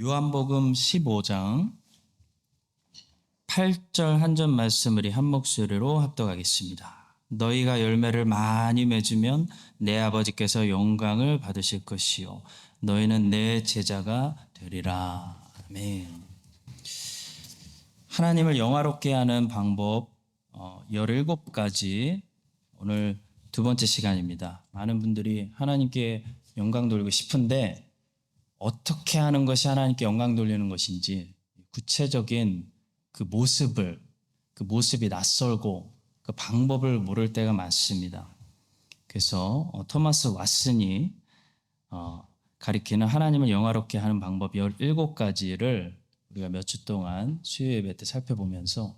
요한복음 15장 8절 한 절 말씀을 한 목소리로 합독하겠습니다. 너희가 열매를 많이 맺으면 내 아버지께서 영광을 받으실 것이요 너희는 내 제자가 되리라. 아멘. 하나님을 영화롭게 하는 방법 17가지 오늘 두 번째 시간입니다. 많은 분들이 하나님께 영광 돌리고 싶은데 어떻게 하는 것이 하나님께 영광 돌리는 것인지 구체적인 그 모습이 낯설고 그 방법을 모를 때가 많습니다. 그래서 토마스 왓슨이 가리키는 하나님을 영화롭게 하는 방법 17가지를 우리가 몇 주 동안 수요 예배 때 살펴보면서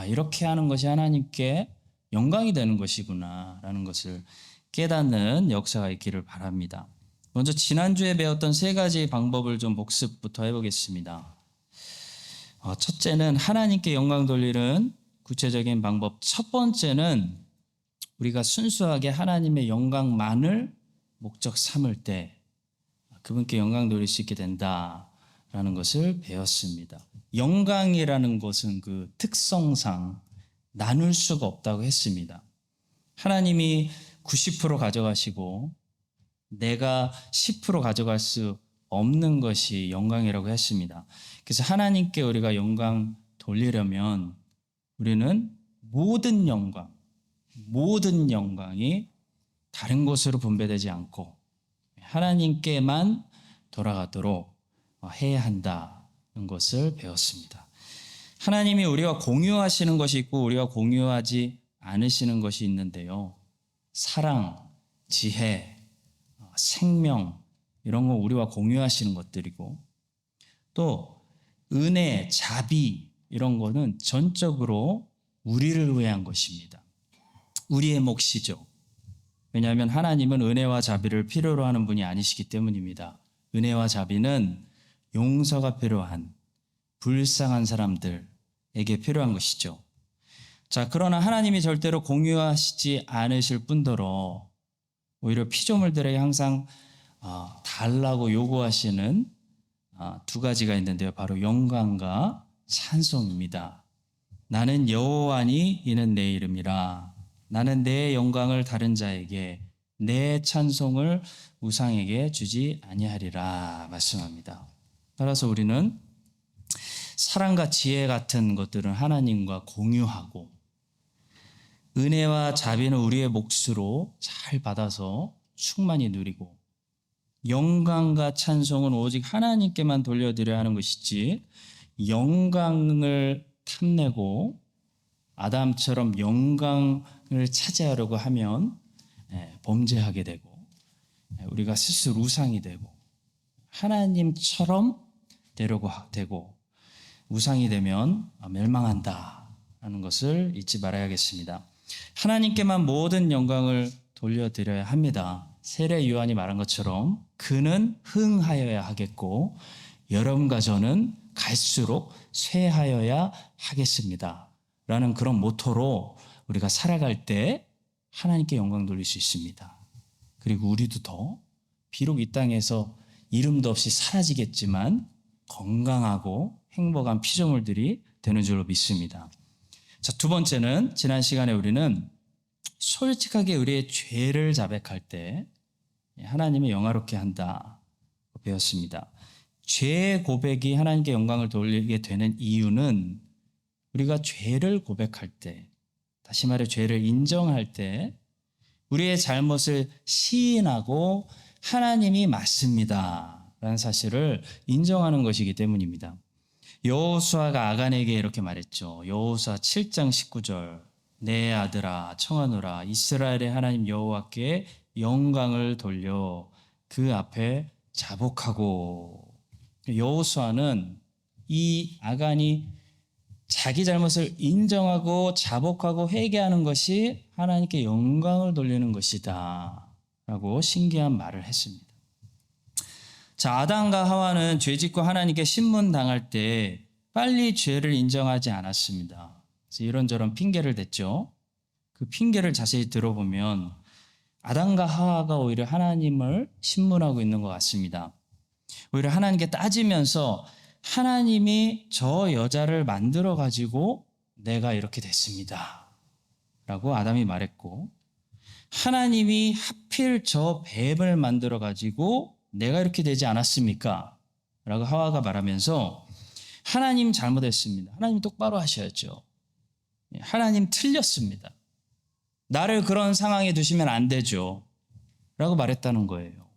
이렇게 하는 것이 하나님께 영광이 되는 것이구나 라는 것을 깨닫는 역사가 있기를 바랍니다. 먼저 지난주에 배웠던 3가지 방법을 좀 복습부터 해보겠습니다. 첫째는 하나님께 영광 돌리는 구체적인 방법. 첫 번째는 우리가 순수하게 하나님의 영광만을 목적 삼을 때 그분께 영광 돌릴 수 있게 된다라는 것을 배웠습니다. 영광이라는 것은 그 특성상 나눌 수가 없다고 했습니다. 하나님이 90% 가져가시고 내가 10% 가져갈 수 없는 것이 영광이라고 했습니다. 그래서 하나님께 우리가 영광 돌리려면 우리는 모든 영광이 다른 곳으로 분배되지 않고 하나님께만 돌아가도록 해야 한다는 것을 배웠습니다. 하나님이 우리와 공유하시는 것이 있고 우리가 공유하지 않으시는 것이 있는데요. 사랑, 지혜, 생명 이런 거 우리와 공유하시는 것들이고 또 은혜, 자비 이런 거는 전적으로 우리를 위한 것입니다. 우리의 몫이죠. 왜냐하면 하나님은 은혜와 자비를 필요로 하는 분이 아니시기 때문입니다. 은혜와 자비는 용서가 필요한 불쌍한 사람들에게 필요한 것이죠. 자, 그러나 하나님이 절대로 공유하시지 않으실 뿐더러 오히려 피조물들에게 항상 달라고 요구하시는 2가지가 있는데요. 바로 영광과 찬송입니다. 나는 여호와니 이는 내 이름이라. 나는 내 영광을 다른 자에게 내 찬송을 우상에게 주지 아니하리라 말씀합니다. 따라서 우리는 사랑과 지혜 같은 것들은 하나님과 공유하고 은혜와 자비는 우리의 몫으로 잘 받아서 충만히 누리고 영광과 찬송은 오직 하나님께만 돌려드려야 하는 것이지 영광을 탐내고 아담처럼 영광을 차지하려고 하면 범죄하게 되고 우리가 스스로 우상이 되고 하나님처럼 되려고 되고 우상이 되면 멸망한다라는 것을 잊지 말아야겠습니다. 하나님께만 모든 영광을 돌려드려야 합니다. 세례 요한이 말한 것처럼 그는 흥하여야 하겠고 여러분과 저는 갈수록 쇠하여야 하겠습니다 라는 그런 모토로 우리가 살아갈 때 하나님께 영광 돌릴 수 있습니다. 그리고 우리도 더 비록 이 땅에서 이름도 없이 사라지겠지만 건강하고 행복한 피조물들이 되는 줄로 믿습니다. 자, 두 번째는 지난 시간에 우리는 솔직하게 우리의 죄를 자백할 때 하나님을 영화롭게 한다 배웠습니다. 죄의 고백이 하나님께 영광을 돌리게 되는 이유는 우리가 죄를 고백할 때, 다시 말해 죄를 인정할 때 우리의 잘못을 시인하고 하나님이 맞습니다 라는 사실을 인정하는 것이기 때문입니다. 여호수아가 아간에게 이렇게 말했죠. 여호수아 7장 19절 내 아들아 청하노라 이스라엘의 하나님 여호와께 영광을 돌려 그 앞에 자복하고. 여호수아는 이 아간이 자기 잘못을 인정하고 자복하고 회개하는 것이 하나님께 영광을 돌리는 것이다 라고 신기한 말을 했습니다. 자, 아담과 하와는 죄짓고 하나님께 신문당할 때 빨리 죄를 인정하지 않았습니다. 그래서 이런저런 핑계를 댔죠. 그 핑계를 자세히 들어보면 아담과 하와가 오히려 하나님을 신문하고 있는 것 같습니다. 오히려 하나님께 따지면서 하나님이 저 여자를 만들어 가지고 내가 이렇게 됐습니다 라고 아담이 말했고, 하나님이 하필 저 뱀을 만들어 가지고 내가 이렇게 되지 않았습니까? 라고 하와가 말하면서 하나님 잘못했습니다. 하나님 똑바로 하셔야죠. 하나님 틀렸습니다. 나를 그런 상황에 두시면 안 되죠. 라고 말했다는 거예요.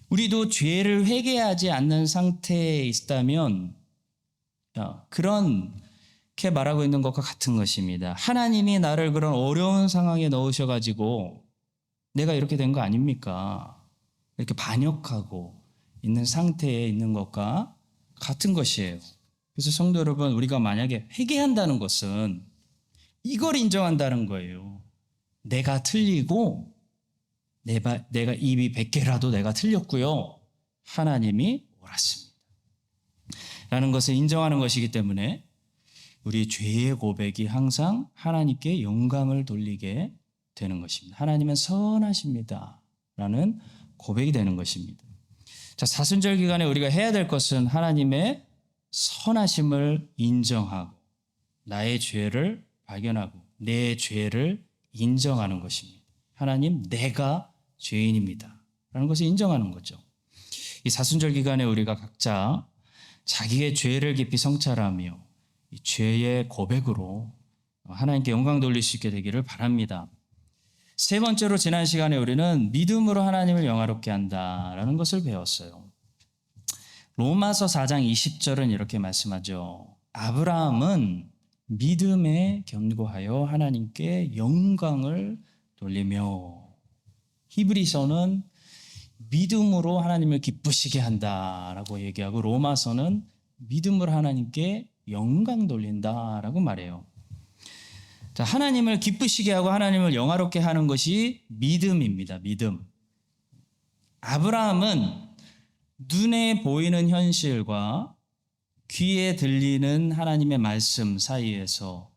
우리도 죄를 회개하지 않는 상태에 있다면 그렇게 말하고 있는 것과 같은 것입니다. 하나님이 나를 그런 어려운 상황에 넣으셔가지고 내가 이렇게 된 거 아닙니까? 이렇게 반역하고 있는 상태에 있는 것과 같은 것이에요. 그래서 성도 여러분, 우리가 만약에 회개한다는 것은 이걸 인정한다는 거예요. 내가 틀리고 내가 입이 100개라도 내가 틀렸고요. 하나님이 옳았습니다. 라는 것을 인정하는 것이기 때문에 우리 죄의 고백이 항상 하나님께 영광을 돌리게 되는 것입니다. 하나님은 선하십니다. 라는 고백이 되는 것입니다. 자, 사순절 기간에 우리가 해야 될 것은 하나님의 선하심을 인정하고 나의 죄를 발견하고 내 죄를 인정하는 것입니다. 하나님, 내가 죄인입니다. 라는 것을 인정하는 거죠. 이 사순절 기간에 우리가 각자 자기의 죄를 깊이 성찰하며 이 죄의 고백으로 하나님께 영광 돌릴 수 있게 되기를 바랍니다. 세 번째로 지난 시간에 우리는 믿음으로 하나님을 영화롭게 한다라는 것을 배웠어요. 로마서 4장 20절은 이렇게 말씀하죠. 아브라함은 믿음에 견고하여 하나님께 영광을 돌리며, 히브리서는 믿음으로 하나님을 기쁘시게 한다라고 얘기하고 로마서는 믿음으로 하나님께 영광 돌린다라고 말해요. 자, 하나님을 기쁘시게 하고 하나님을 영화롭게 하는 것이 믿음입니다. 믿음. 아브라함은 눈에 보이는 현실과 귀에 들리는 하나님의 말씀 사이에서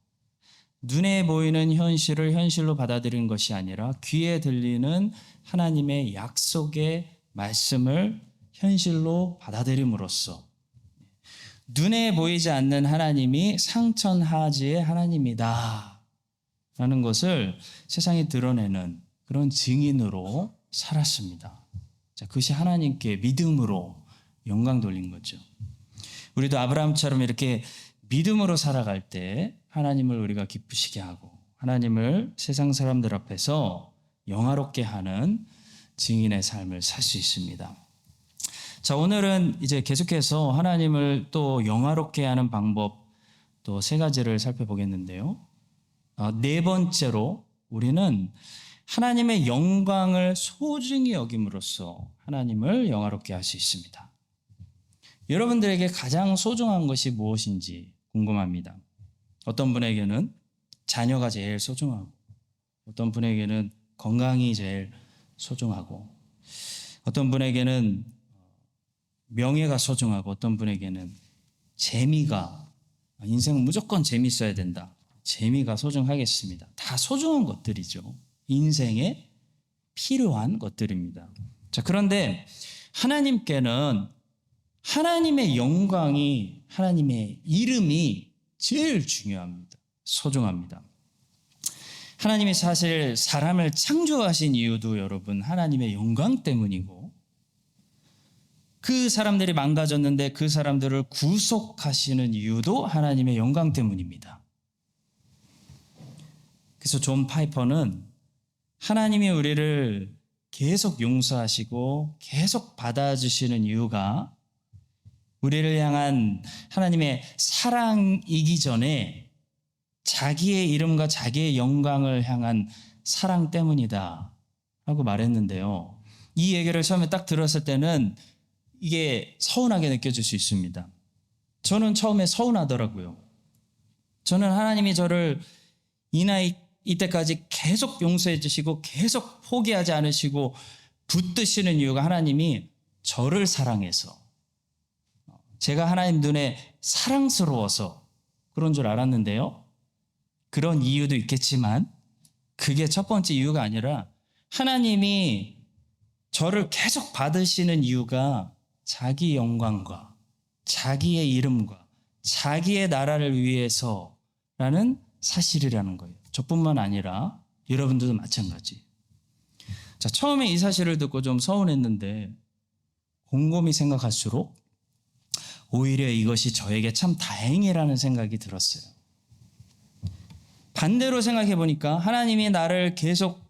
눈에 보이는 현실을 현실로 받아들이는 것이 아니라 귀에 들리는 하나님의 약속의 말씀을 현실로 받아들임으로써 눈에 보이지 않는 하나님이 상천하지의 하나님이다 라는 것을 세상에 드러내는 그런 증인으로 살았습니다. 자, 그것이 하나님께 믿음으로 영광 돌린 거죠. 우리도 아브라함처럼 이렇게 믿음으로 살아갈 때 하나님을 우리가 기쁘시게 하고 하나님을 세상 사람들 앞에서 영화롭게 하는 증인의 삶을 살 수 있습니다. 자, 오늘은 이제 계속해서 하나님을 또 영화롭게 하는 방법 또 세 가지를 살펴보겠는데요. 네 번째로 우리는 하나님의 영광을 소중히 여김으로써 하나님을 영화롭게 할 수 있습니다. 여러분들에게 가장 소중한 것이 무엇인지 궁금합니다. 어떤 분에게는 자녀가 제일 소중하고, 어떤 분에게는 건강이 제일 소중하고, 어떤 분에게는 명예가 소중하고, 어떤 분에게는 재미가, 인생은 무조건 재미있어야 된다. 재미가 소중하겠습니다. 다 소중한 것들이죠. 인생에 필요한 것들입니다. 자, 그런데 하나님께는 하나님의 영광이, 하나님의 이름이 제일 중요합니다. 소중합니다. 하나님이 사실 사람을 창조하신 이유도 여러분 하나님의 영광 때문이고, 그 사람들이 망가졌는데 그 사람들을 구속하시는 이유도 하나님의 영광 때문입니다. 그래서 존 파이퍼는 하나님이 우리를 계속 용서하시고 계속 받아주시는 이유가 우리를 향한 하나님의 사랑이기 전에 자기의 이름과 자기의 영광을 향한 사랑 때문이다 라고 말했는데요. 이 얘기를 처음에 딱 들었을 때는 이게 서운하게 느껴질 수 있습니다. 저는 처음에 서운하더라고요. 저는 하나님이 저를 이 나이 이때까지 계속 용서해 주시고 계속 포기하지 않으시고 붙드시는 이유가 하나님이 저를 사랑해서, 제가 하나님 눈에 사랑스러워서 그런 줄 알았는데요. 그런 이유도 있겠지만 그게 첫 번째 이유가 아니라 하나님이 저를 계속 받으시는 이유가 자기 영광과 자기의 이름과 자기의 나라를 위해서라는 사실이라는 거예요. 저뿐만 아니라 여러분들도 마찬가지. 자, 처음에 이 사실을 듣고 좀 서운했는데 곰곰이 생각할수록 오히려 이것이 저에게 참 다행이라는 생각이 들었어요. 반대로 생각해 보니까 하나님이 나를 계속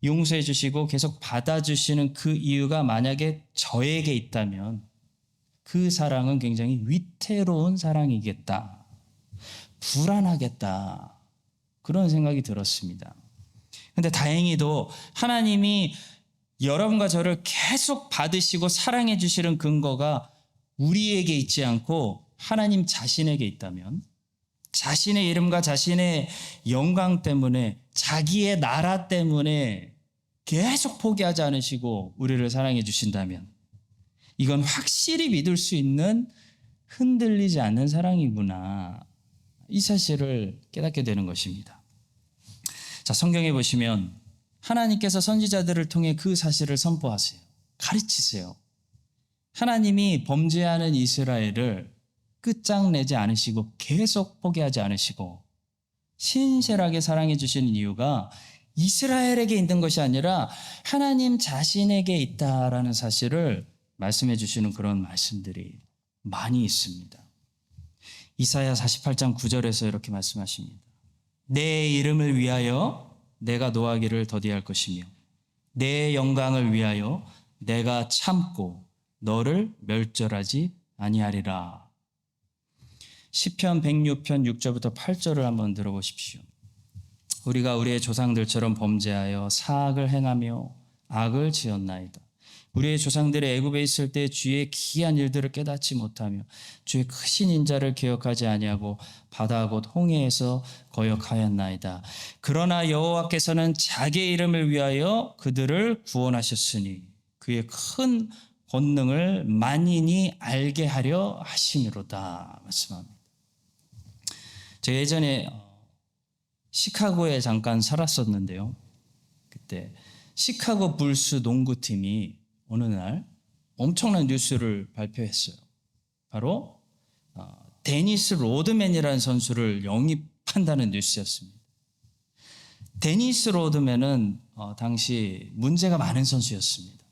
용서해 주시고 계속 받아주시는 그 이유가 만약에 저에게 있다면 그 사랑은 굉장히 위태로운 사랑이겠다. 불안하겠다. 그런 생각이 들었습니다. 근데 다행히도 하나님이 여러분과 저를 계속 받으시고 사랑해 주시는 근거가 우리에게 있지 않고 하나님 자신에게 있다면 자신의 이름과 자신의 영광 때문에 자기의 나라 때문에 계속 포기하지 않으시고 우리를 사랑해 주신다면 이건 확실히 믿을 수 있는 흔들리지 않는 사랑이구나. 이 사실을 깨닫게 되는 것입니다. 자, 성경에 보시면 하나님께서 선지자들을 통해 그 사실을 선포하세요. 가르치세요. 하나님이 범죄하는 이스라엘을 끝장내지 않으시고 계속 포기하지 않으시고 신실하게 사랑해 주시는 이유가 이스라엘에게 있는 것이 아니라 하나님 자신에게 있다라는 사실을 말씀해 주시는 그런 말씀들이 많이 있습니다. 이사야 48장 9절에서 이렇게 말씀하십니다. 내 이름을 위하여 내가 노하기를 더디할 것이며 내 영광을 위하여 내가 참고 너를 멸절하지 아니하리라. 시편 106편 6절부터 8절을 한번 들어보십시오. 우리가 우리의 조상들처럼 범죄하여 사악을 행하며 악을 지었나이다. 우리의 조상들이 애굽에 있을 때 주의 기이한 일들을 깨닫지 못하며 주의 크신 인자를 기억하지 아니하고 바다 곧 홍해에서 거역하였나이다. 그러나 여호와께서는 자기의 이름을 위하여 그들을 구원하셨으니 그의 큰 권능을 만인이 알게 하려 하심이로다 말씀합니다. 제가 예전에 시카고에 잠깐 살았었는데요. 그때 시카고 불스 농구팀이 어느 날 엄청난 뉴스를 발표했어요. 바로 데니스 로드맨이라는 선수를 영입한다는 뉴스였습니다. 데니스 로드맨은 당시 문제가 많은 선수였습니다.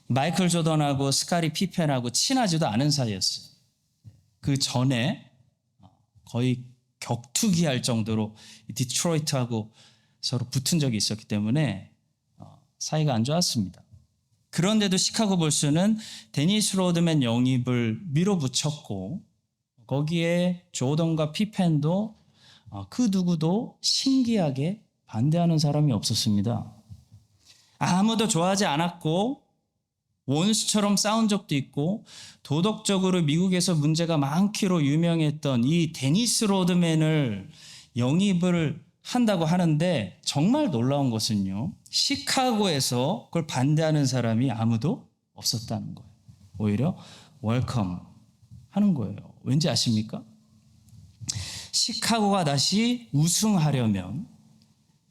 마이클 조던하고 스카리 피펜하고 친하지도 않은 사이였어요. 그 전에 거의 격투기할 정도로 디트로이트하고 서로 붙은 적이 있었기 때문에 사이가 안 좋았습니다. 그런데도 시카고 불스는 데니스 로드맨 영입을 밀어붙였고 거기에 조던과 피펜도 그 누구도 신기하게 반대하는 사람이 없었습니다. 아무도 좋아하지 않았고 원수처럼 싸운 적도 있고 도덕적으로 미국에서 문제가 많기로 유명했던 이 데니스 로드맨을 영입을 한다고 하는데 정말 놀라운 것은요. 시카고에서 그걸 반대하는 사람이 아무도 없었다는 거예요. 오히려 웰컴 하는 거예요. 왠지 아십니까? 시카고가 다시 우승하려면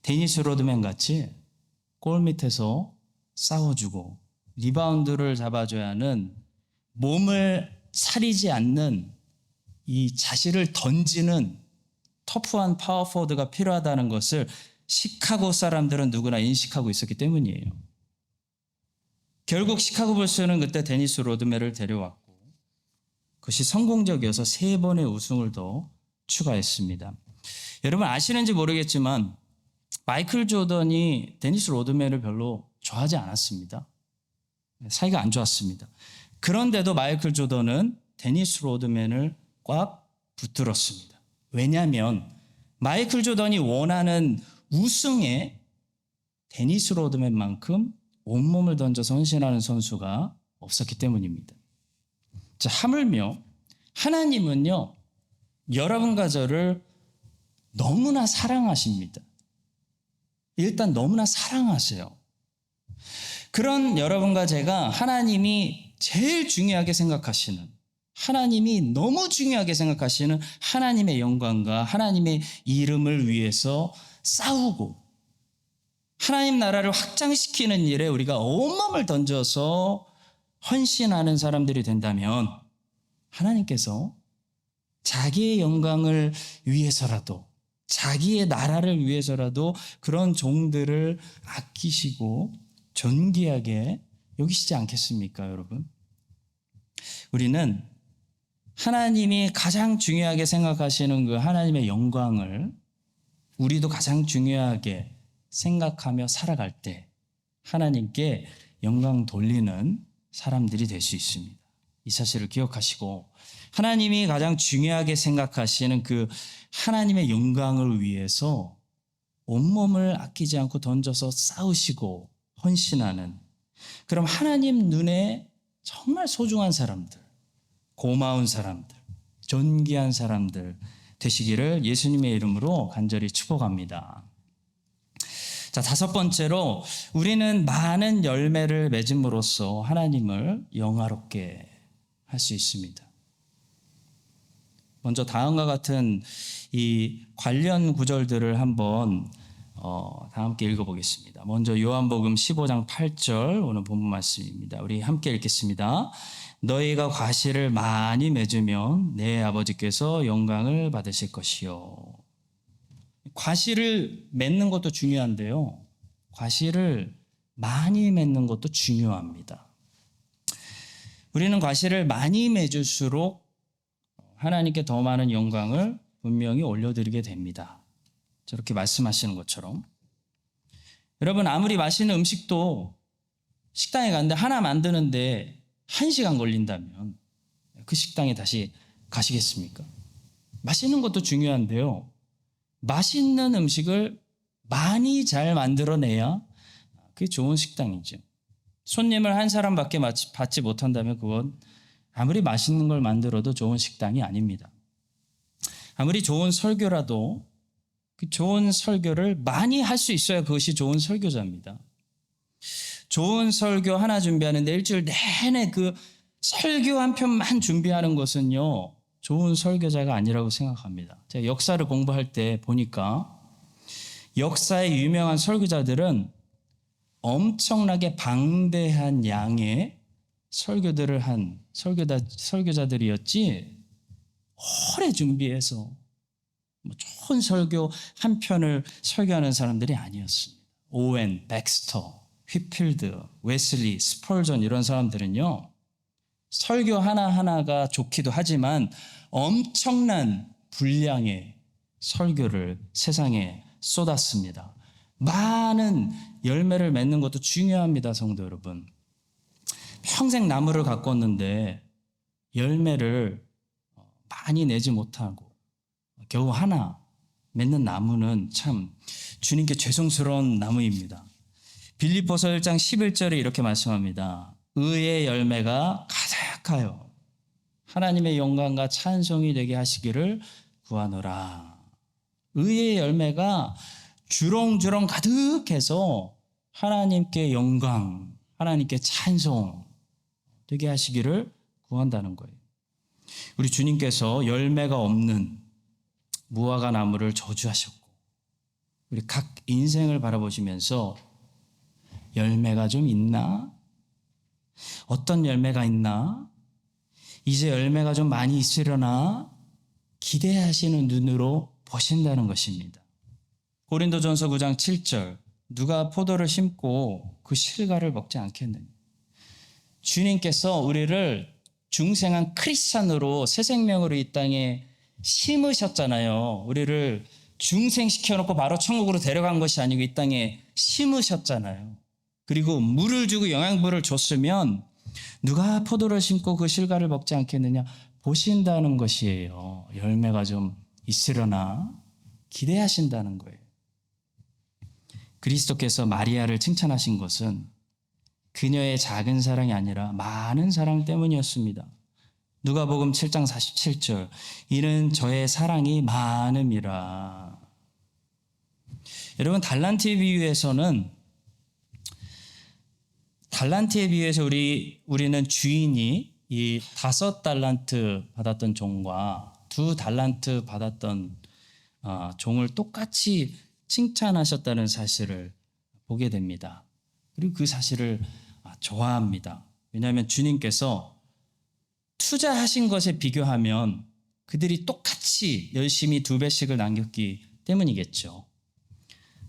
데니스 로드맨 같이 골 밑에서 싸워주고 리바운드를 잡아줘야 하는 몸을 사리지 않는 이 자신을 던지는 터프한 파워포워드가 필요하다는 것을 시카고 사람들은 누구나 인식하고 있었기 때문이에요. 결국 시카고 불스는 그때 데니스 로드맨을 데려왔고 그것이 성공적이어서 3번의 우승을 더 추가했습니다. 여러분 아시는지 모르겠지만 마이클 조던이 데니스 로드맨을 별로 좋아하지 않았습니다. 사이가 안 좋았습니다. 그런데도 마이클 조던은 데니스 로드맨을 꽉 붙들었습니다. 왜냐하면 마이클 조던이 원하는 우승에 데니스 로드맨만큼 온몸을 던져서 헌신하는 선수가 없었기 때문입니다. 자, 하물며 하나님은요, 여러분과 저를 너무나 사랑하십니다. 일단 너무나 사랑하세요. 그런 여러분과 제가 하나님이 제일 중요하게 생각하시는, 하나님이 너무 중요하게 생각하시는 하나님의 영광과 하나님의 이름을 위해서 싸우고 하나님 나라를 확장시키는 일에 우리가 온몸을 던져서 헌신하는 사람들이 된다면 하나님께서 자기의 영광을 위해서라도, 자기의 나라를 위해서라도 그런 종들을 아끼시고 존귀하게 여기시지 않겠습니까, 여러분? 우리는 하나님이 가장 중요하게 생각하시는 그 하나님의 영광을 우리도 가장 중요하게 생각하며 살아갈 때 하나님께 영광 돌리는 사람들이 될 수 있습니다. 이 사실을 기억하시고 하나님이 가장 중요하게 생각하시는 그 하나님의 영광을 위해서 온몸을 아끼지 않고 던져서 싸우시고 헌신하는, 그럼 하나님 눈에 정말 소중한 사람들, 고마운 사람들, 존귀한 사람들 되시기를 예수님의 이름으로 간절히 축복합니다. 자, 다섯 번째로 우리는 많은 열매를 맺음으로써 하나님을 영화롭게 할 수 있습니다. 먼저 다음과 같은 이 관련 구절들을 한번 다 함께 읽어보겠습니다. 먼저 요한복음 15장 8절 오늘 본문 말씀입니다. 우리 함께 읽겠습니다. 너희가 과실을 많이 맺으면 내 아버지께서 영광을 받으실 것이요. 과실을 맺는 것도 중요한데요, 과실을 많이 맺는 것도 중요합니다. 우리는 과실을 많이 맺을수록 하나님께 더 많은 영광을 분명히 올려드리게 됩니다. 저렇게 말씀하시는 것처럼. 여러분, 아무리 맛있는 음식도 식당에 갔는데 하나 만드는데 1시간 걸린다면 그 식당에 다시 가시겠습니까? 맛있는 것도 중요한데요, 맛있는 음식을 많이 잘 만들어내야 그게 좋은 식당이죠. 손님을 한 사람밖에 받지 못한다면 그건 아무리 맛있는 걸 만들어도 좋은 식당이 아닙니다. 아무리 좋은 설교라도 그 좋은 설교를 많이 할 수 있어야 그것이 좋은 설교자입니다. 좋은 설교 하나 준비하는데 일주일 내내 그 설교 한 편만 준비하는 것은요, 좋은 설교자가 아니라고 생각합니다. 제가 역사를 공부할 때 보니까 역사의 유명한 설교자들은 엄청나게 방대한 양의 설교들을 한 설교자들이었지 오래 준비해서 좋은 설교 한 편을 설교하는 사람들이 아니었습니다. 오웬, 백스터, 휘필드, 웨슬리, 스펄전 이런 사람들은요, 설교 하나하나가 좋기도 하지만 엄청난 분량의 설교를 세상에 쏟았습니다. 많은 열매를 맺는 것도 중요합니다, 성도 여러분. 평생 나무를 가꿨는데 열매를 많이 내지 못하고 겨우 하나 맺는 나무는 참 주님께 죄송스러운 나무입니다. 빌립보서 1장 11절에 이렇게 말씀합니다. 의의 열매가 가득하여 하나님의 영광과 찬송이 되게 하시기를 구하노라. 의의 열매가 주렁주렁 가득해서 하나님께 영광, 하나님께 찬송 되게 하시기를 구한다는 거예요. 우리 주님께서 열매가 없는 무화과 나무를 저주하셨고, 우리 각 인생을 바라보시면서 열매가 좀 있나? 어떤 열매가 있나? 이제 열매가 좀 많이 있으려나? 기대하시는 눈으로 보신다는 것입니다. 고린도전서 9장 7절, 누가 포도를 심고 그 실과를 먹지 않겠느냐. 주님께서 우리를 중생한 크리스찬으로 새 생명으로 이 땅에 심으셨잖아요. 우리를 중생시켜놓고 바로 천국으로 데려간 것이 아니고 이 땅에 심으셨잖아요. 그리고 물을 주고 영양분을 줬으면 누가 포도를 심고 그 실과를 먹지 않겠느냐 보신다는 것이에요. 열매가 좀 있으려나 기대하신다는 거예요. 그리스도께서 마리아를 칭찬하신 것은 그녀의 작은 사랑이 아니라 많은 사랑 때문이었습니다. 누가복음 7장 47절, 이는 저의 사랑이 많음이라. 여러분, 달란트에 비유해서 우리는 주인이 이 5달란트 받았던 종과 2달란트 받았던 종을 똑같이 칭찬하셨다는 사실을 보게 됩니다. 그리고 그 사실을 좋아합니다. 왜냐하면 주님께서 투자하신 것에 비교하면 그들이 똑같이 열심히 2배씩을 남겼기 때문이겠죠.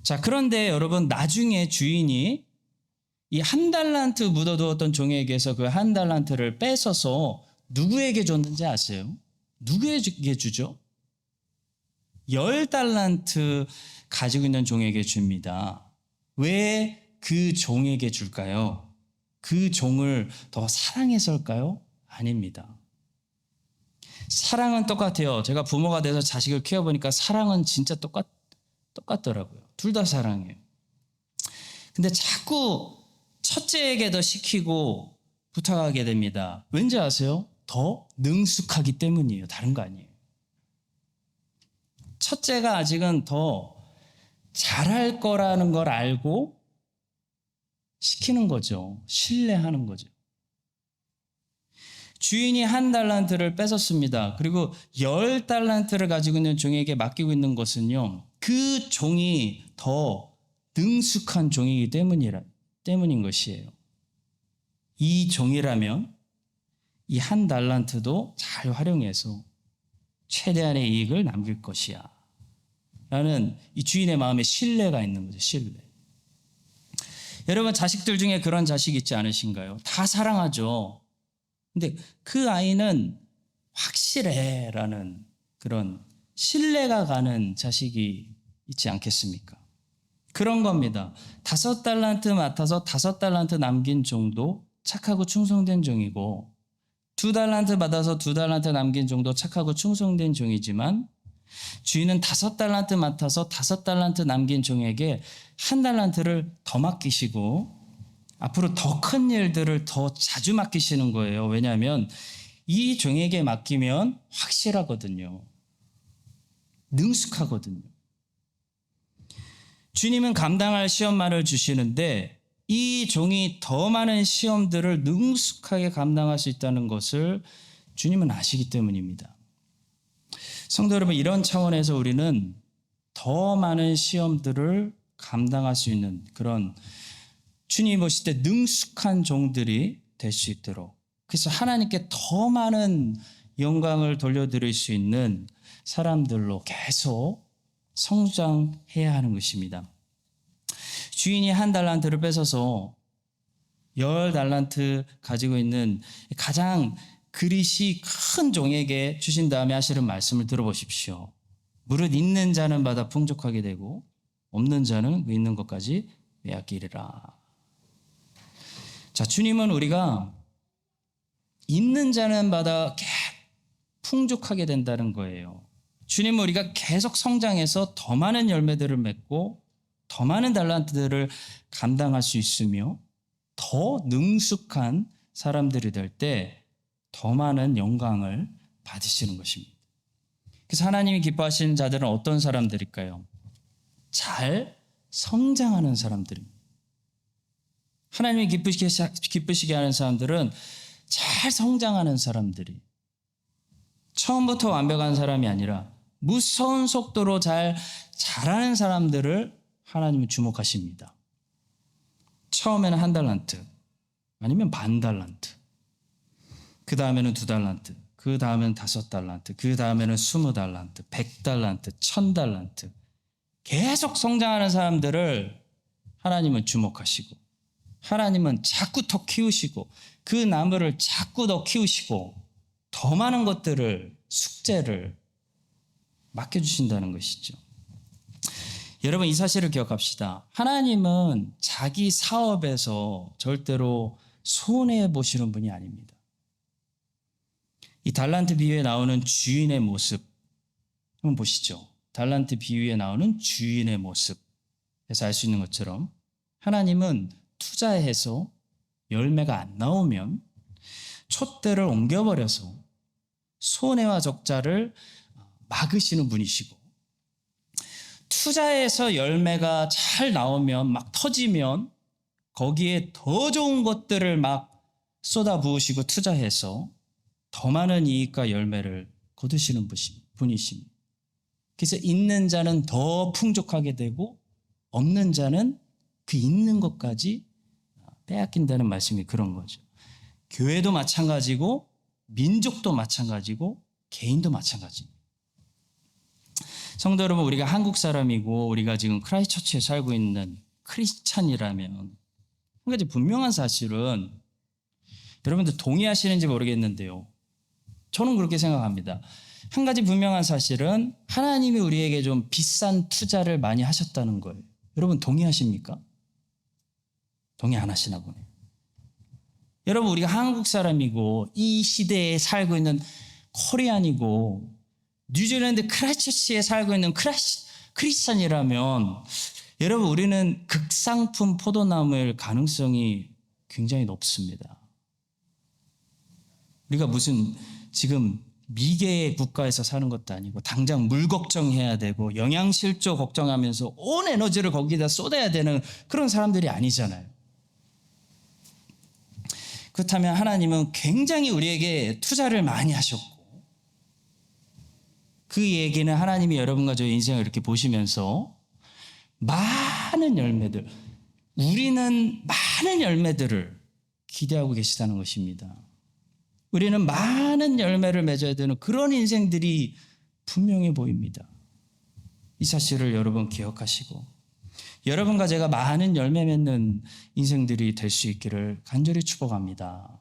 자, 그런데 여러분, 나중에 주인이 이 1달란트 묻어두었던 종에게서 그 1달란트를 뺏어서 누구에게 줬는지 아세요? 누구에게 주죠? 10달란트 가지고 있는 종에게 줍니다. 왜 그 종에게 줄까요? 그 종을 더 사랑해서일까요? 아닙니다. 사랑은 똑같아요. 제가 부모가 돼서 자식을 키워보니까 사랑은 진짜 똑같더라고요. 둘 다 사랑해요. 근데 자꾸 첫째에게 더 시키고 부탁하게 됩니다. 왠지 아세요? 더 능숙하기 때문이에요. 다른 거 아니에요. 첫째가 아직은 더 잘할 거라는 걸 알고 시키는 거죠. 신뢰하는 거죠. 주인이 1달란트를 뺏었습니다. 그리고 10달란트를 가지고 있는 종에게 맡기고 있는 것은요, 그 종이 더 능숙한 종이기 때문인 것이에요. 이 종이라면 이 1달란트도 잘 활용해서 최대한의 이익을 남길 것이야 라는 이 주인의 마음에 신뢰가 있는 거죠. 신뢰. 여러분, 자식들 중에 그런 자식 있지 않으신가요? 다 사랑하죠. 근데 그 아이는 확실해 라는 그런 신뢰가 가는 자식이 있지 않겠습니까? 그런 겁니다. 5달란트 맡아서 5달란트 남긴 종도 착하고 충성된 종이고, 2달란트 받아서 2달란트 남긴 종도 착하고 충성된 종이지만, 주인은 5달란트 맡아서 5달란트 남긴 종에게 1달란트를 더 맡기시고 앞으로 더 큰 일들을 더 자주 맡기시는 거예요. 왜냐하면 이 종에게 맡기면 확실하거든요. 능숙하거든요. 주님은 감당할 시험만을 주시는데 이 종이 더 많은 시험들을 능숙하게 감당할 수 있다는 것을 주님은 아시기 때문입니다. 성도 여러분, 이런 차원에서 우리는 더 많은 시험들을 감당할 수 있는 그런 주님이 보실 때 능숙한 종들이 될 수 있도록, 그래서 하나님께 더 많은 영광을 돌려드릴 수 있는 사람들로 계속 성장해야 하는 것입니다. 주인이 1달란트를 뺏어서 10달란트 가지고 있는 가장 그릇이 큰 종에게 주신 다음에 하시는 말씀을 들어보십시오. 무릇 있는 자는 받아 풍족하게 되고 없는 자는 그 있는 것까지 빼앗기리라. 자, 주님은 우리가 있는 자는 받아 풍족하게 된다는 거예요. 주님은 우리가 계속 성장해서 더 많은 열매들을 맺고 더 많은 달란트들을 감당할 수 있으며 더 능숙한 사람들이 될 때 더 많은 영광을 받으시는 것입니다. 그래서 하나님이 기뻐하시는 자들은 어떤 사람들일까요? 잘 성장하는 사람들입니다. 하나님이 기쁘시게 하는 사람들은 잘 성장하는 사람들이, 처음부터 완벽한 사람이 아니라 무서운 속도로 잘 자라는 사람들을 하나님은 주목하십니다. 처음에는 1달란트, 아니면 반달란트, 그 다음에는 2달란트, 그 다음에는 5달란트, 그 다음에는 20달란트, 100달란트, 1000달란트, 계속 성장하는 사람들을 하나님은 주목하시고, 하나님은 자꾸 더 키우시고, 그 나무를 자꾸 더 키우시고, 더 많은 것들을, 숙제를 맡겨주신다는 것이죠. 여러분, 이 사실을 기억합시다. 하나님은 자기 사업에서 절대로 손해보시는 분이 아닙니다. 이 달란트 비유에 나오는 주인의 모습 한번 보시죠. 달란트 비유에 나오는 주인의 모습에서 알 수 있는 것처럼 하나님은 투자해서 열매가 안 나오면 촛대를 옮겨버려서 손해와 적자를 막으시는 분이시고, 투자해서 열매가 잘 나오면 막 터지면 거기에 더 좋은 것들을 막 쏟아부으시고 투자해서 더 많은 이익과 열매를 거두시는 분이십니다. 그래서 있는 자는 더 풍족하게 되고 없는 자는 그 있는 것까지 빼앗긴다는 말씀이 그런 거죠. 교회도 마찬가지고 민족도 마찬가지고 개인도 마찬가지입니다. 성도 여러분, 우리가 한국 사람이고 우리가 지금 크라이스트처치에 살고 있는 크리스찬이라면 한 가지 분명한 사실은, 여러분들 동의하시는지 모르겠는데요, 저는 그렇게 생각합니다. 한 가지 분명한 사실은 하나님이 우리에게 좀 비싼 투자를 많이 하셨다는 거예요. 여러분 동의하십니까? 동의 안 하시나 보네요. 여러분, 우리가 한국 사람이고 이 시대에 살고 있는 코리안이고 뉴질랜드 크라이스트처치에 살고 있는 크리스찬이라면 여러분, 우리는 극상품 포도나무일 가능성이 굉장히 높습니다. 우리가 무슨 지금 미개의 국가에서 사는 것도 아니고 당장 물 걱정해야 되고 영양실조 걱정하면서 온 에너지를 거기다 쏟아야 되는 그런 사람들이 아니잖아요. 그렇다면 하나님은 굉장히 우리에게 투자를 많이 하셨고, 그 얘기는 하나님이 여러분과 저의 인생을 이렇게 보시면서 많은 열매들, 우리는 많은 열매들을 기대하고 계시다는 것입니다. 우리는 많은 열매를 맺어야 되는 그런 인생들이 분명해 보입니다. 이 사실을 여러분 기억하시고 여러분과 제가 많은 열매 맺는 인생들이 될 수 있기를 간절히 축복합니다.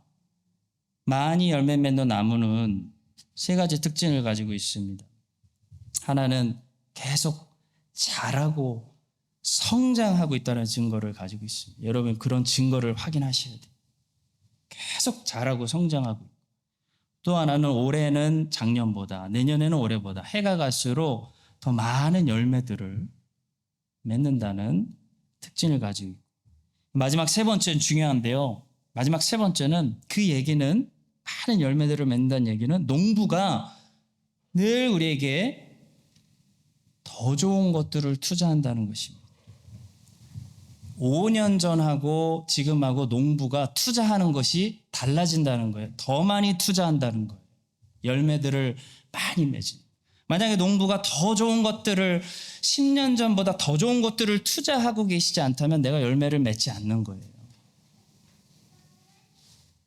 많이 열매 맺는 나무는 세 가지 특징을 가지고 있습니다. 하나는 계속 자라고 성장하고 있다는 증거를 가지고 있습니다. 여러분, 그런 증거를 확인하셔야 돼요. 계속 자라고 성장하고 있고, 또 하나는 올해는 작년보다, 내년에는 올해보다 해가 갈수록 더 많은 열매들을 맺는다는 특징을 가지고 있고, 마지막 세 번째는 중요한데요. 마지막 세 번째는, 그 얘기는, 많은 열매들을 맺는다는 얘기는 농부가 늘 우리에게 더 좋은 것들을 투자한다는 것입니다. 5년 전하고 지금하고 농부가 투자하는 것이 달라진다는 거예요. 더 많이 투자한다는 거예요. 열매들을 많이 맺은. 만약에 농부가 더 좋은 것들을 10년 전보다 더 좋은 것들을 투자하고 계시지 않다면 내가 열매를 맺지 않는 거예요.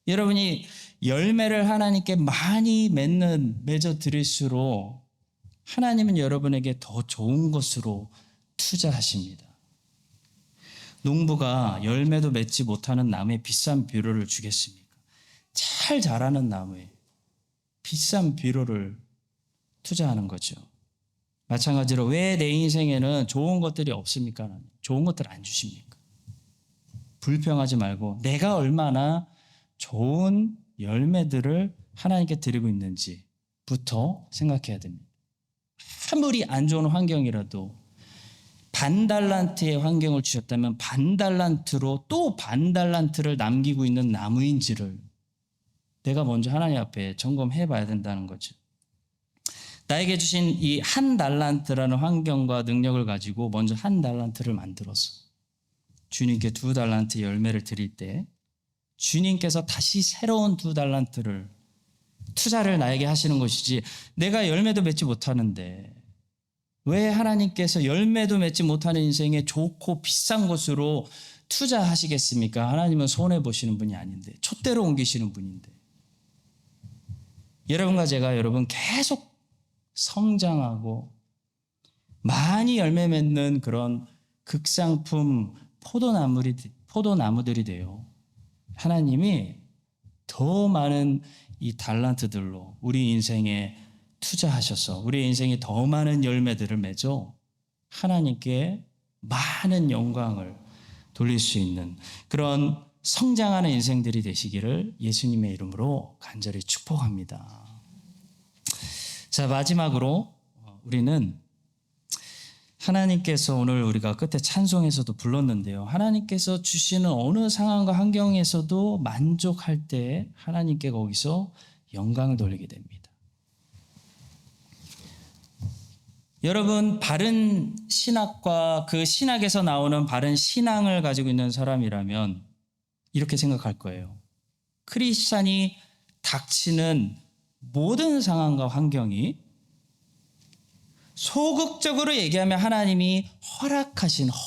여러분이 열매를 하나님께 많이 맺어 드릴수록 하나님은 여러분에게 더 좋은 것으로 투자하십니다. 농부가 열매도 맺지 못하는 나무에 비싼 비료를 주겠습니까? 잘 자라는 나무에 비싼 비료를 투자하는 거죠. 마찬가지로 왜 내 인생에는 좋은 것들이 없습니까? 좋은 것들 안 주십니까? 불평하지 말고 내가 얼마나 좋은 열매들을 하나님께 드리고 있는지부터 생각해야 됩니다. 아무리 안 좋은 환경이라도 반달란트의 환경을 주셨다면 반달란트로 또 반달란트를 남기고 있는 나무인지를 내가 먼저 하나님 앞에 점검해 봐야 된다는 거죠. 나에게 주신 이 한 달란트라는 환경과 능력을 가지고 먼저 한 달란트를 만들어서 주님께 2달란트 열매를 드릴 때 주님께서 다시 새로운 2달란트를 투자를 나에게 하시는 것이지, 내가 열매도 맺지 못하는데 왜 하나님께서 열매도 맺지 못하는 인생에 좋고 비싼 것으로 투자하시겠습니까? 하나님은 손해보시는 분이 아닌데, 촛대로 옮기시는 분인데. 여러분과 제가 여러분 계속 성장하고 많이 열매 맺는 그런 극상품 포도나무들이 돼요. 하나님이 더 많은 이 달란트들로 우리 인생에 투자하셔서 우리 인생에 더 많은 열매들을 맺어 하나님께 많은 영광을 돌릴 수 있는 그런 성장하는 인생들이 되시기를 예수님의 이름으로 간절히 축복합니다. 자, 마지막으로 우리는 하나님께서, 오늘 우리가 끝에 찬송에서도 불렀는데요, 하나님께서 주시는 어느 상황과 환경에서도 만족할 때 하나님께 거기서 영광을 돌리게 됩니다. 여러분, 바른 신학과 그 신학에서 나오는 바른 신앙을 가지고 있는 사람이라면 이렇게 생각할 거예요. 크리스찬이 닥치는 모든 상황과 환경이 소극적으로 얘기하면 하나님이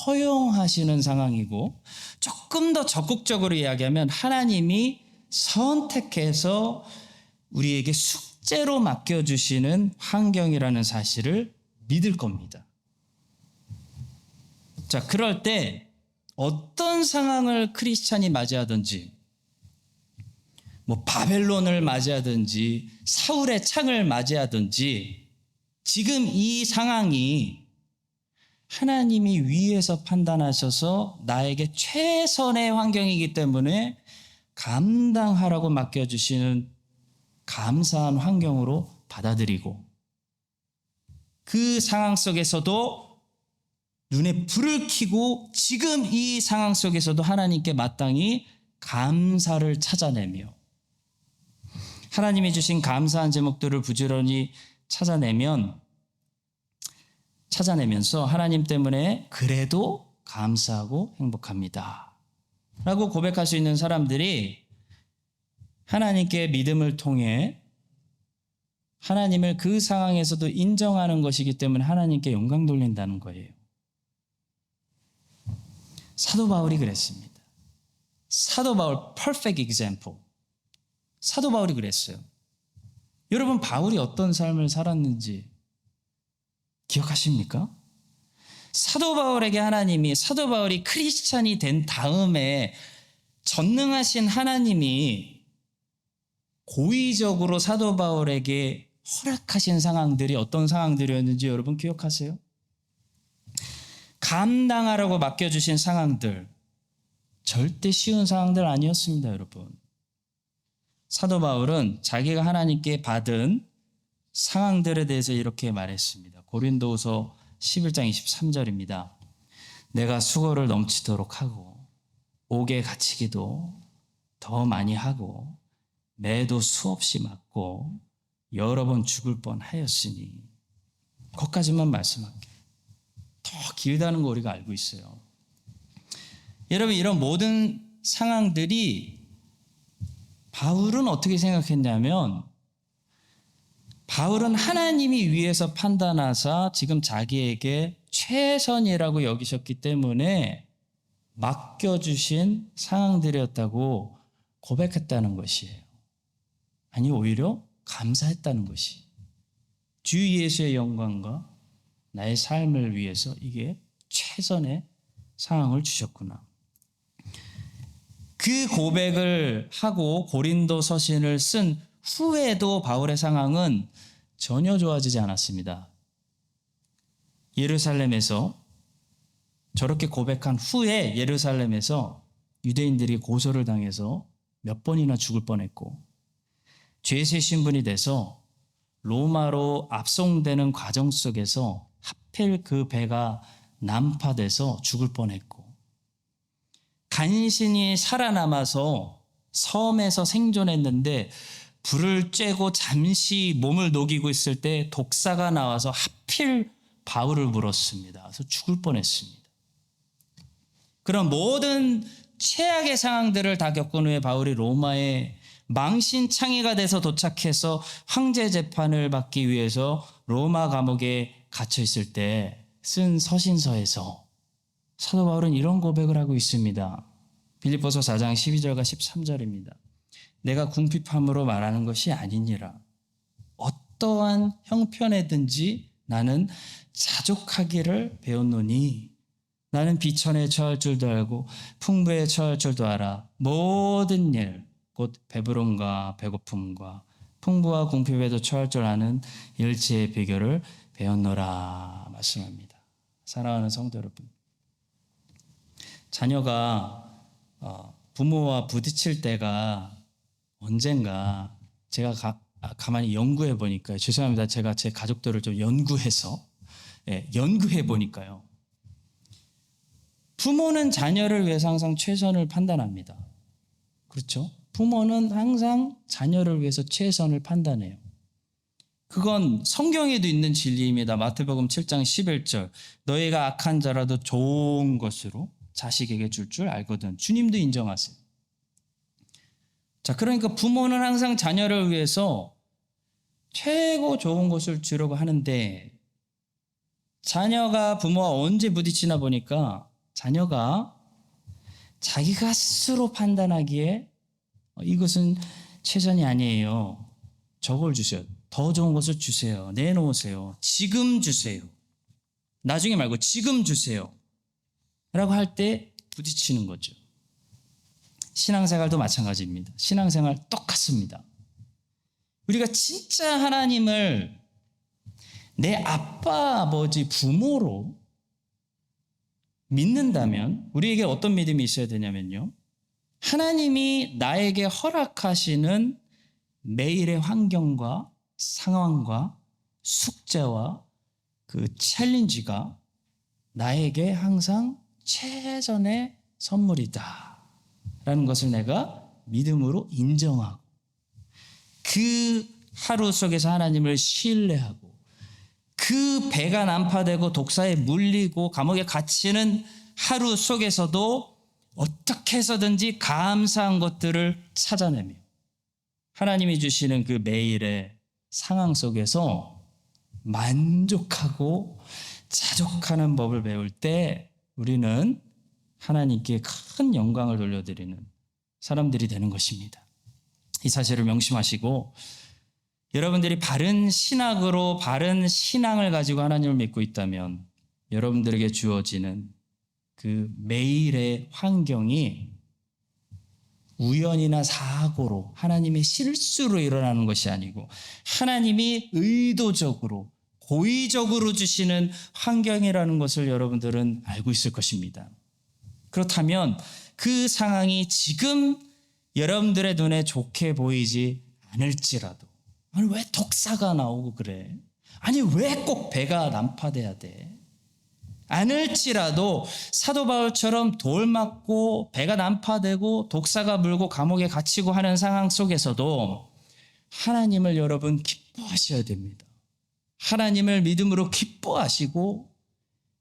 허용하시는 상황이고, 조금 더 적극적으로 이야기하면 하나님이 선택해서 우리에게 숙제로 맡겨주시는 환경이라는 사실을 믿을 겁니다. 자, 그럴 때 어떤 상황을 크리스찬이 맞이하든지, 바벨론을 맞이하든지, 사울의 창을 맞이하든지, 지금 이 상황이 하나님이 위에서 판단하셔서 나에게 최선의 환경이기 때문에 감당하라고 맡겨주시는 감사한 환경으로 받아들이고, 그 상황 속에서도 눈에 불을 켜고 지금 이 상황 속에서도 하나님께 마땅히 감사를 찾아내며, 하나님이 주신 감사한 제목들을 부지런히 찾아내면서 하나님 때문에 그래도 감사하고 행복합니다 라고 고백할 수 있는 사람들이 하나님께 믿음을 통해 하나님을 그 상황에서도 인정하는 것이기 때문에 하나님께 영광 돌린다는 거예요. 사도 바울이 그랬습니다. 사도 바울 perfect example. 사도 바울이 그랬어요. 여러분, 바울이 어떤 삶을 살았는지 기억하십니까? 사도 바울이 크리스찬이 된 다음에 전능하신 하나님이 고의적으로 사도 바울에게 허락하신 상황들이 어떤 상황들이었는지 여러분 기억하세요? 감당하라고 맡겨주신 상황들, 절대 쉬운 상황들 아니었습니다, 여러분. 사도 바울은 자기가 하나님께 받은 상황들에 대해서 이렇게 말했습니다. 고린도후서 11장 23절입니다. 내가 수고를 넘치도록 하고 옥에 갇히기도 더 많이 하고 매도 수없이 맞고 여러 번 죽을 뻔하였으니, 거기까지만 말씀할게요. 더 길다는 거 우리가 알고 있어요. 여러분, 이런 모든 상황들이 바울은 어떻게 생각했냐면, 바울은 하나님이 위에서 판단하사 지금 자기에게 최선이라고 여기셨기 때문에 맡겨주신 상황들이었다고 고백했다는 것이에요. 아니, 오히려 감사했다는 것이, 주 예수의 영광과 나의 삶을 위해서 이게 최선의 상황을 주셨구나. 그 고백을 하고 고린도 서신을 쓴 후에도 바울의 상황은 전혀 좋아지지 않았습니다. 예루살렘에서 저렇게 고백한 후에 예루살렘에서 유대인들이 고소를 당해서 몇 번이나 죽을 뻔했고, 죄수의 신분이 돼서 로마로 압송되는 과정 속에서 하필 그 배가 난파돼서 죽을 뻔했고, 간신히 살아남아서 섬에서 생존했는데 불을 쬐고 잠시 몸을 녹이고 있을 때 독사가 나와서 하필 바울을 물었습니다. 그래서 죽을 뻔했습니다. 그런 모든 최악의 상황들을 다 겪은 후에 바울이 로마에 망신창이가 돼서 도착해서 황제 재판을 받기 위해서 로마 감옥에 갇혀 있을 때 쓴 서신서에서 사도 바울은 이런 고백을 하고 있습니다. 빌립보서 4장 12절과 13절입니다. 내가 궁핍함으로 말하는 것이 아니니라. 어떠한 형편에든지 나는 자족하기를 배웠노니, 나는 비천에 처할 줄도 알고 풍부에 처할 줄도 알아. 모든 일, 곧 배부름과 배고픔과 풍부와 궁핍에도 처할 줄 아는 일체의 비결을 배웠노라 말씀합니다. 사랑하는 성도 여러분, 자녀가 부모와 부딪힐 때가 언젠가, 제가 가만히 연구해 보니까요. 죄송합니다. 제가 제 가족들을 좀 연구해 보니까요. 부모는 자녀를 위해서 항상 최선을 판단합니다. 그렇죠? 부모는 항상 자녀를 위해서 최선을 판단해요. 그건 성경에도 있는 진리입니다. 마태복음 7장 11절. 너희가 악한 자라도 좋은 것으로 자식에게 줄 알거든. 주님도 인정하세요. 자, 그러니까 부모는 항상 자녀를 위해서 최고 좋은 것을 주려고 하는데, 자녀가 부모와 언제 부딪히나 보니까 자녀가 자기가 스스로 판단하기에 이것은 최선이 아니에요. 저걸 주세요. 더 좋은 것을 주세요. 내놓으세요. 지금 주세요. 나중에 말고 지금 주세요. 라고 할 때 부딪히는 거죠. 신앙생활도 마찬가지입니다. 신앙생활 똑같습니다. 우리가 진짜 하나님을 내 아빠, 아버지, 부모로 믿는다면 우리에게 어떤 믿음이 있어야 되냐면요. 하나님이 나에게 허락하시는 매일의 환경과 상황과 숙제와 그 챌린지가 나에게 항상 최선의 선물이다 라는 것을 내가 믿음으로 인정하고 그 하루 속에서 하나님을 신뢰하고 그 배가 난파되고 독사에 물리고 감옥에 갇히는 하루 속에서도 어떻게 해서든지 감사한 것들을 찾아내며 하나님이 주시는 그 매일의 상황 속에서 만족하고 자족하는 법을 배울 때 우리는 하나님께 큰 영광을 돌려드리는 사람들이 되는 것입니다. 이 사실을 명심하시고 여러분들이 바른 신학으로 바른 신앙을 가지고 하나님을 믿고 있다면 여러분들에게 주어지는 그 매일의 환경이 우연이나 사고로 하나님의 실수로 일어나는 것이 아니고 하나님이 의도적으로 고의적으로 주시는 환경이라는 것을 여러분들은 알고 있을 것입니다. 그렇다면 그 상황이 지금 여러분들의 눈에 좋게 보이지 않을지라도 아니 왜 독사가 나오고 그래? 아니 왜 꼭 배가 난파돼야 돼? 않을지라도 사도 바울처럼 돌 맞고 배가 난파되고 독사가 물고 감옥에 갇히고 하는 상황 속에서도 하나님을 여러분 기뻐하셔야 됩니다. 하나님을 믿음으로 기뻐하시고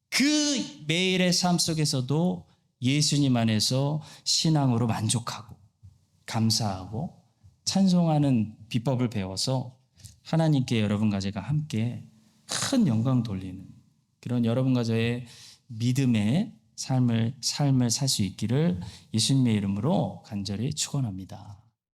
그 매일의 삶 속에서도 예수님 안에서 신앙으로 만족하고 감사하고 찬송하는 비법을 배워서 하나님께 여러분 가제가 함께 큰 영광 돌리는 그런 여러분 가정의 믿음의 삶을 살 수 있기를 예수님의 이름으로 간절히 축원합니다.